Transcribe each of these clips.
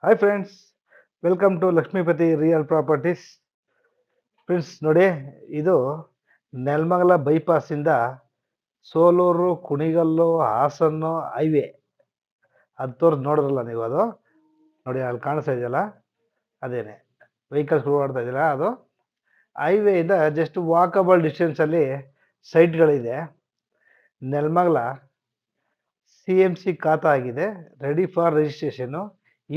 Hi friends, welcome to Lakshmipathi real properties. Friends ನೋಡಿ, ಇದು ನೆಲಮಂಗಲ ಬೈಪಾಸಿಂದ ಸೋಲೂರು, ಕುಣಿಗಲ್ಲು, ಹಾಸನ್ನು ಹೈವೇ ಅದು ತೋರಿಸಿ ನೋಡಿದ್ರಲ್ಲ ನೀವು. ಅದು ನೋಡಿ, ಅಲ್ಲಿ ಕಾಣಿಸ್ತಾ ಇದೆಯಲ್ಲ, ಅದೇನೆ ವೆಹಿಕಲ್ಸ್ ಓಡಾಡ್ತಾ ಇದೆಯಲ್ಲ, ಅದು ಹೈವೇಯಿಂದ ಜಸ್ಟ್ ವಾಕಬಲ್ ಡಿಸ್ಟೆನ್ಸಲ್ಲಿ ಸೈಟ್ಗಳಿದೆ. ನೆಲಮಂಗಲ CMC ಖಾತಾ ಆಗಿದೆ, ready for registration.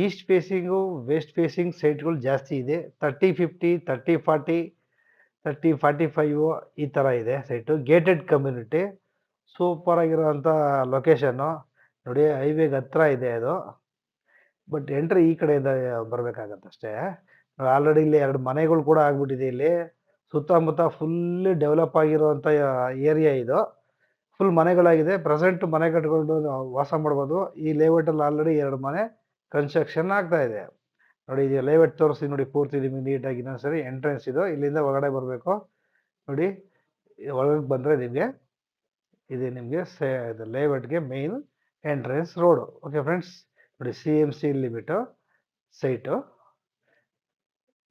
East facing, west facing ಸೈಟ್ಗಳು ಜಾಸ್ತಿ ಇದೆ. 30-50, 30-40, 30-45 ಈ ಥರ ಇದೆ ಸೈಟು. ಗೇಟೆಡ್ ಕಮ್ಯುನಿಟಿ, ಸೂಪರ್ ಆಗಿರೋಂಥ ಲೊಕೇಶನ್ನು. ನೋಡಿ, ಹೈವೇಗೆ ಹತ್ರ ಇದೆ ಅದು. ಬಟ್ ಎಂಟ್ರಿ ಈ ಕಡೆಯಿಂದ ಬರಬೇಕಾಗತ್ತೆ ಅಷ್ಟೇ. ಆಲ್ರೆಡಿ ಇಲ್ಲಿ 2 ಮನೆಗಳು ಕೂಡ ಆಗ್ಬಿಟ್ಟಿದೆ. ಇಲ್ಲಿ ಸುತ್ತಮುತ್ತ ಫುಲ್ಲಿ ಡೆವಲಪ್ ಆಗಿರುವಂಥ ಏರಿಯಾ ಇದು. ಫುಲ್ ಮನೆಗಳಾಗಿದೆ. ಪ್ರೆಸೆಂಟ್ ಮನೆ ಕಟ್ಕೊಂಡು ನಾವು ವಾಸ ಮಾಡ್ಬೋದು. ಈ ಲೇಔಟಲ್ಲಿ ಆಲ್ರೆಡಿ 2 ಮನೆ ಕನ್ಸ್ಟ್ರಕ್ಷನ್ ಆಗ್ತಾ ಇದೆ. ನೋಡಿ, ಇದು ಲೇಔಟ್ ತೋರಿಸ್ತೀನಿ ನೋಡಿ, ಪೂರ್ತಿ ನಿಮಗೆ ನೀಟಾಗಿ. ಇನ್ನೊಂದ್ಸರಿ ಎಂಟ್ರೆನ್ಸ್ ಇದು, ಇಲ್ಲಿಂದ ಒಳಗಡೆ ಬರಬೇಕು. ನೋಡಿ, ಒಳಗೆ ಬಂದರೆ ನಿಮಗೆ ಇದು ನಿಮಗೆ ಇದು ಲೇಔಟ್ಗೆ main entrance road. Okay friends, ನೋಡಿ, CMC limit site,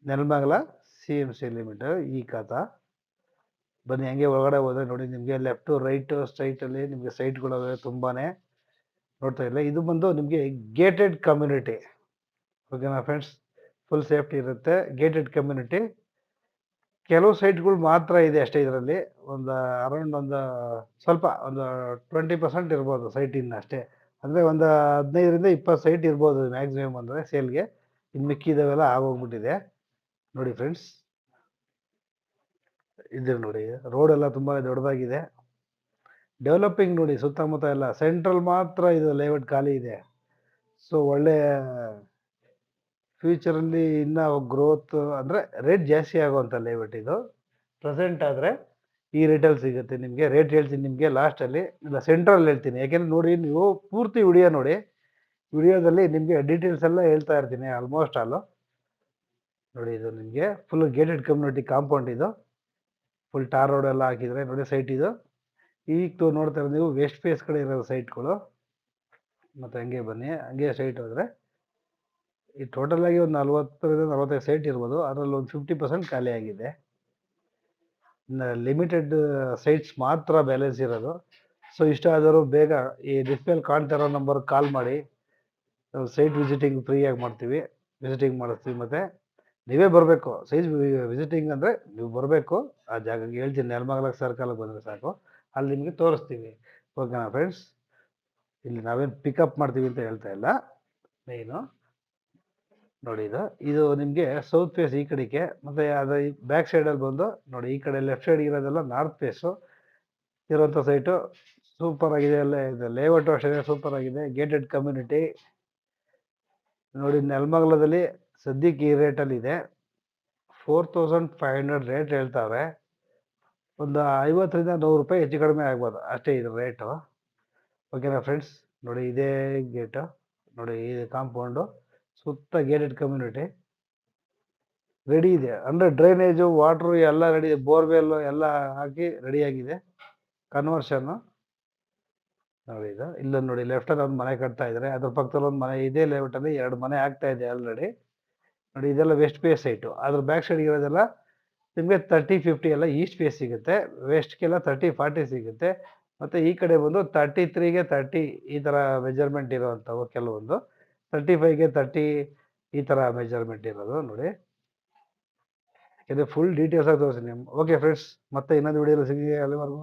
Nelamangala CMC limit ಈ ಖಾತಾ. ಬನ್ನಿ, ಹಂಗೆ ಒಳಗಡೆ ಹೋದರೆ ನೋಡಿ, ನಿಮಗೆ ಲೆಫ್ಟು ರೈಟು ಸ್ಟ್ರೈಟಲ್ಲಿ ನಿಮಗೆ ಸೈಟ್ಗಳಿವೆ ತುಂಬಾನೇ. ನೋಡ್ತಾ ಇಲ್ಲ, ಇದು ಬಂದು ನಿಮಗೆ ಗೇಟೆಡ್ ಕಮ್ಯುನಿಟಿ. ಓಕೆನಾ ಫ್ರೆಂಡ್ಸ್, ಫುಲ್ ಸೇಫ್ಟಿ ಇರುತ್ತೆ. Gated community. ಕೆಲವು ಸೈಟ್ಗಳು ಮಾತ್ರ ಇದೆ ಅಷ್ಟೇ ಇದರಲ್ಲಿ. ಒಂದು ಅರೌಂಡ್ ಸ್ವಲ್ಪ 20% ಇರ್ಬೋದು ಸೈಟ್ ಇನ್ನು ಅಷ್ಟೇ. ಅಂದರೆ 15-20 ಸೈಟ್ ಇರ್ಬೋದು ಮ್ಯಾಕ್ಸಿಮಮ್ ಅಂದರೆ ಸೇಲ್ಗೆ. ಇನ್ನು ಮಿಕ್ಕಿದವೆಲ್ಲ ಆಗೋಗ್ಬಿಟ್ಟಿದೆ. ನೋಡಿ ಫ್ರೆಂಡ್ಸ್, ಇದು ನೋಡಿ, ರೋಡ್ ಎಲ್ಲ ತುಂಬ ದೊಡ್ಡದಾಗಿದೆ. ಡೆವಲಪಿಂಗ್ ನೋಡಿ, ಸುತ್ತಮುತ್ತ ಎಲ್ಲ. ಸೆಂಟ್ರಲ್ ಮಾತ್ರ ಇದು ಲೇಔಟ್ ಖಾಲಿ ಇದೆ. ಸೊ ಒಳ್ಳೆ ಫ್ಯೂಚರಲ್ಲಿ ಇನ್ನೂ ಗ್ರೋತ್ ಅಂದರೆ ರೇಟ್ ಜಾಸ್ತಿ ಆಗುವಂಥ ಲೇಔಟ್ ಇದು. ಪ್ರೆಸೆಂಟ್ ಆದರೆ ಈ ರೇಟಲ್ಲಿ ಸಿಗುತ್ತೆ ನಿಮಗೆ. ರೇಟ್ ಹೇಳ್ತೀನಿ ನಿಮಗೆ ಲಾಸ್ಟಲ್ಲಿ, ಇಲ್ಲ ಸೆಂಟ್ರಲ್ಲಿ ಹೇಳ್ತೀನಿ. ಯಾಕೆಂದರೆ ನೋಡಿ, ನೀವು ಪೂರ್ತಿ ವಿಡಿಯೋ ನೋಡಿ. ವಿಡಿಯೋದಲ್ಲಿ ನಿಮಗೆ ಡೀಟೇಲ್ಸ್ ಎಲ್ಲ ಹೇಳ್ತಾ ಇರ್ತೀನಿ ಆಲ್ಮೋಸ್ಟ್ ಆಲು. ನೋಡಿ, ಇದು ನಿಮಗೆ ಫುಲ್ ಗೇಟೆಡ್ ಕಮ್ಯುನಿಟಿ ಕಾಂಪೌಂಡ್ ಇದು. ಫುಲ್ ಟಾರ್ ರೋಡ್ ಎಲ್ಲ ಹಾಕಿದರೆ ನೋಡಿ ಸೈಟ್ ಇದು. ಈಗ ನೋಡ್ತಾ ಇರೋದು ನೀವು ವೆಸ್ಟ್ ಫೇಸ್ ಕಡೆ ಇರೋ ಸೈಟ್ಗಳು. ಮತ್ತು ಹಂಗೆ ಬನ್ನಿ, ಹಂಗೆ ಸೈಟ್ ಹೋದರೆ ಈ ಟೋಟಲಾಗಿ ಒಂದು 40-45 ಸೈಟ್ ಇರ್ಬೋದು. ಅದರಲ್ಲಿ ಒಂದು 50% ಖಾಲಿ ಆಗಿದೆ. ಇನ್ನು ಲಿಮಿಟೆಡ್ ಸೈಟ್ಸ್ ಮಾತ್ರ ಬ್ಯಾಲೆನ್ಸ್ ಇರೋದು. ಸೊ ಇಷ್ಟ ಆದರೂ ಬೇಗ ಈ ಡಿಸ್ಪ್ಲೇಲಿ ಕಾಣ್ತಾ ಇರೋ ನಂಬರ್ಗೆ ಕಾಲ್ ಮಾಡಿ. ನಾವು ಸೈಟ್ ವಿಸಿಟಿಂಗ್ ಫ್ರೀಯಾಗಿ ಮಾಡ್ತೀವಿ, ವಿಸಿಟಿಂಗ್ ಮಾಡಿಸ್ತೀವಿ. ಮತ್ತು ನೀವೇ ಬರಬೇಕು. ವಿಸಿಟಿಂಗ್ ಅಂದರೆ ನೀವು ಬರಬೇಕು ಆ ಜಾಗಕ್ಕೆ. ಹೇಳ್ತೀನಿ, ನೆಲಮಂಗಲ ಸರ್ಕಲ್ಗೆ ಬಂದರೆ ಸಾಕು, ಅಲ್ಲಿ ನಿಮಗೆ ತೋರಿಸ್ತೀವಿ. ಓಕೆನಾ ಫ್ರೆಂಡ್ಸ್, ಇಲ್ಲಿ ನಾವೇನು ಪಿಕಪ್ ಮಾಡ್ತೀವಿ ಅಂತ ಹೇಳ್ತಾ ಇಲ್ಲ. ಮೇಯ್ನು ನೋಡಿ, ಇದು ನಿಮಗೆ ಸೌತ್ ಫೇಸ್ ಈ ಕಡೆಗೆ. ಮತ್ತು ಅದು ಬ್ಯಾಕ್ ಸೈಡಲ್ಲಿ ಬಂದು ನೋಡಿ, ಈ ಕಡೆ ಲೆಫ್ಟ್ ಸೈಡ್ ಇರೋದೆಲ್ಲ ನಾರ್ತ್ ಫೇಸು ಇರೋಂಥ ಸೈಟು. ಸೂಪರ್ ಆಗಿದೆ. ಎಲ್ಲ ಇದೆ ಲೇಔಟು ಅಷ್ಟೇ ಸೂಪರ್ ಆಗಿದೆ. ಗೇಟೆಡ್ ಕಮ್ಯುನಿಟಿ ನೋಡಿ. ನೆಲಮಂಗಲದಲ್ಲಿ ಸದ್ಯಕ್ಕೆ ಈ ರೇಟಲ್ಲಿದೆ. 4500 ರೇಟ್ ಹೇಳ್ತಾವ್ರೆ. ಒಂದು 50-100 ರೂಪಾಯಿ ಹೆಚ್ಚು ಕಡಿಮೆ ಆಗ್ಬೋದು ಅಷ್ಟೇ ಇದು ರೇಟು. ಓಕೆನಾ ಫ್ರೆಂಡ್ಸ್, ನೋಡಿ, ಇದೇ ಗೇಟು. ನೋಡಿ, ಇದು ಕಾಂಪೌಂಡು ಸುತ್ತ ಗೇಟೆಡ್ ಕಮ್ಯುನಿಟಿ ರೆಡಿ ಇದೆ. ಅಂದರೆ ಡ್ರೈನೇಜು, ವಾಟ್ರು ಎಲ್ಲ ರೆಡಿ ಇದೆ. ಬೋರ್ವೆಲ್ಲು ಎಲ್ಲ ಹಾಕಿ ರೆಡಿಯಾಗಿದೆ. ಕನ್ವರ್ಷನ್ನು ನೋಡಿ. ಇದು ಇಲ್ಲೊಂದು ನೋಡಿ, ಲೆಫ್ಟಲ್ಲಿ ಒಂದು ಮನೆ ಕಟ್ತಾ ಇದ್ದಾರೆ. ಅದ್ರ ಪಕ್ಕದಲ್ಲಿ ಒಂದು ಮನೆ. ಇದೇ ಲೇಔಟಲ್ಲಿ 2 ಮನೆ ಆಗ್ತಾ ಇದೆ ಆಲ್ರೆಡಿ. ನೋಡಿ, ಇದೆಲ್ಲ ವೆಸ್ಟ್ ಫೇಸ್ ಸೈಟು. ಅದ್ರ ಬ್ಯಾಕ್ ಸೈಡ್ ಇರೋದೆಲ್ಲ ನಿಮಗೆ 30-50 ಎಲ್ಲ ಈಸ್ಟ್ ಫೇಸ್ ಸಿಗುತ್ತೆ. ವೆಸ್ಟ್ಗೆಲ್ಲ 30-40 ಸಿಗುತ್ತೆ. ಮತ್ತು ಈ ಕಡೆ ಬಂದು 33ಗೆ 30 ಈ ಥರ ಮೆಜರ್ಮೆಂಟ್ ಇರೋವಂಥವು ಕೆಲವೊಂದು. 35ಗೆ 30 ಈ ಥರ ಮೆಜರ್ಮೆಂಟ್ ಇರೋದು ನೋಡಿ. ಯಾಕೆಂದರೆ ಫುಲ್ ಡೀಟೇಲ್ಸ್ ಆಗಿ ತೋರಿಸ್ತೀನಿ. ಓಕೆ ಫ್ರೆಂಡ್ಸ್, ಮತ್ತೆ ಇನ್ನೊಂದು ವಿಡಿಯೋಲಿ ಸಿಗಿ. ಅಲ್ಲಿವರೆಗೂ